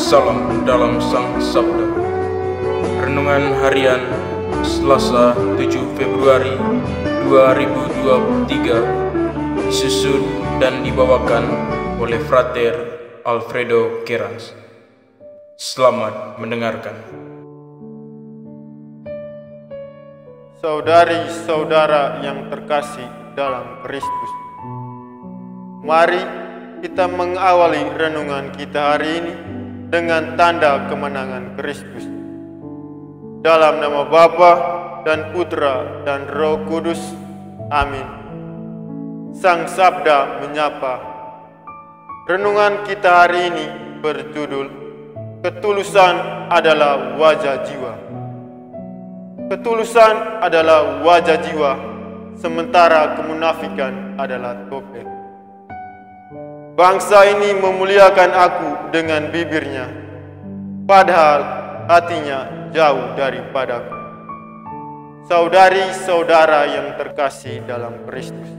Salam dalam Sang Sabda. Renungan Harian Selasa 7 Februari 2023 disusun dan dibawakan oleh Frater Alfredo Kerans. Selamat mendengarkan. Saudari-saudara yang terkasih dalam Kristus, mari kita mengawali renungan kita hari ini dengan tanda kemenangan Kristus. Dalam nama Bapa dan Putra dan Roh Kudus. Amin. Sang Sabda menyapa. Renungan kita hari ini berjudul Ketulusan adalah wajah jiwa. Ketulusan adalah wajah jiwa, sementara kemunafikan adalah topeng. Bangsa ini memuliakan aku dengan bibirnya, padahal hatinya jauh daripadaku. Saudari-saudara yang terkasih dalam Kristus,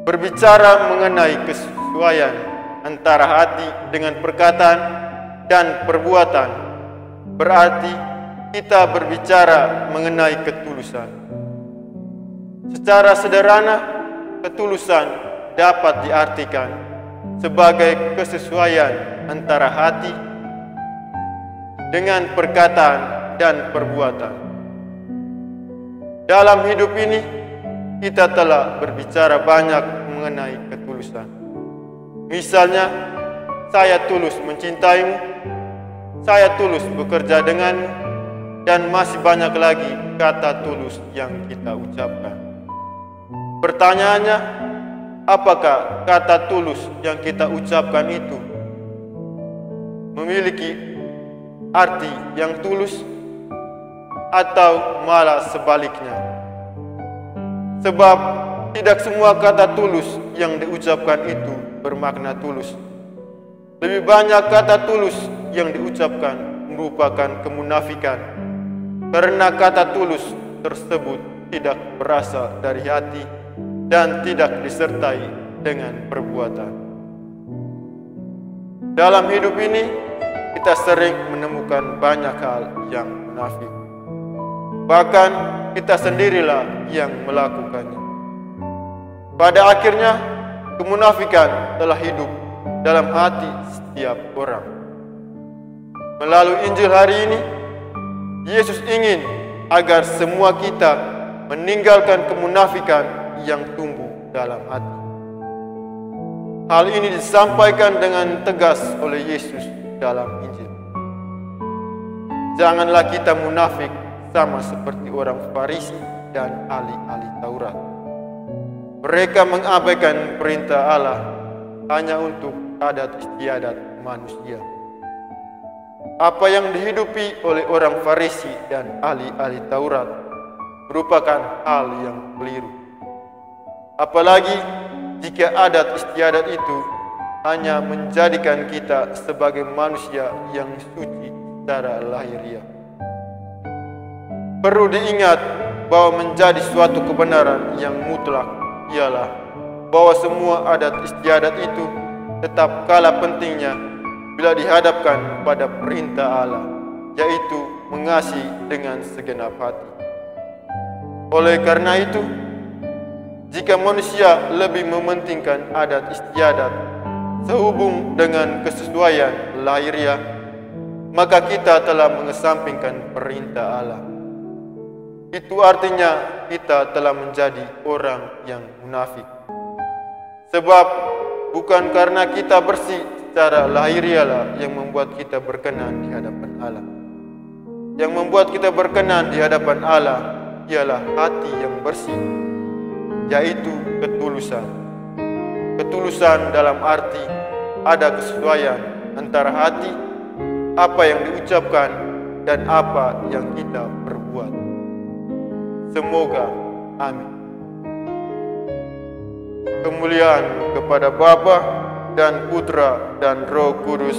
berbicara mengenai kesesuaian antara hati dengan perkataan dan perbuatan, berarti kita berbicara mengenai ketulusan. Secara sederhana, ketulusan dapat diartikan sebagai kesesuaian antara hati dengan perkataan dan perbuatan. Dalam hidup ini, kita telah berbicara banyak mengenai ketulusan. Misalnya, saya tulus mencintaimu, saya tulus bekerja denganmu, dan masih banyak lagi kata tulus yang kita ucapkan. Pertanyaannya, apakah kata tulus yang kita ucapkan itu memiliki arti yang tulus atau malah sebaliknya? Sebab tidak semua kata tulus yang diucapkan itu bermakna tulus. Lebih banyak kata tulus yang diucapkan merupakan kemunafikan, karena kata tulus tersebut tidak berasal dari hati dan tidak disertai dengan perbuatan. Dalam hidup ini, kita sering menemukan banyak hal yang munafik. Bahkan kita sendirilah yang melakukannya. Pada akhirnya, kemunafikan telah hidup dalam hati setiap orang. Melalui Injil hari ini, Yesus ingin agar semua kita meninggalkan kemunafikan yang tumbuh dalam hati. Hal ini disampaikan dengan tegas oleh Yesus dalam Injil. Janganlah kita munafik sama seperti orang Farisi dan ahli-ahli Taurat. Mereka mengabaikan perintah Allah hanya untuk adat istiadat manusia. Apa yang dihidupi oleh orang Farisi dan ahli-ahli Taurat merupakan hal yang keliru. Apalagi jika adat istiadat itu hanya menjadikan kita sebagai manusia yang suci secara lahiriah. Perlu diingat bahwa menjadi suatu kebenaran yang mutlak ialah bahwa semua adat istiadat itu tetap kalah pentingnya bila dihadapkan pada perintah Allah, yaitu mengasihi dengan segenap hati. Oleh karena itu, jika manusia lebih mementingkan adat istiadat sehubung dengan kesesuaian lahiriah, maka kita telah mengesampingkan perintah Allah. Itu artinya kita telah menjadi orang yang munafik. Sebab bukan karena kita bersih secara lahiriah yang membuat kita berkenan di hadapan Allah. Yang membuat kita berkenan di hadapan Allah ialah hati yang bersih, yaitu ketulusan. Ketulusan dalam arti ada kesesuaian antara hati, apa yang diucapkan, dan apa yang kita perbuat. Semoga. Amin. Kemuliaan kepada Bapa dan Putra dan Roh Kudus,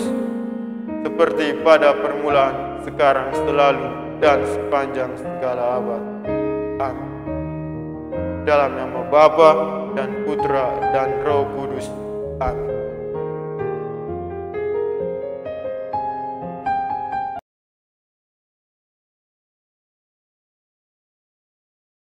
seperti pada permulaan, sekarang, selalu, dan sepanjang segala abad. Amin. Dalam nama Bapa dan Putra dan Roh Kudus. Amin.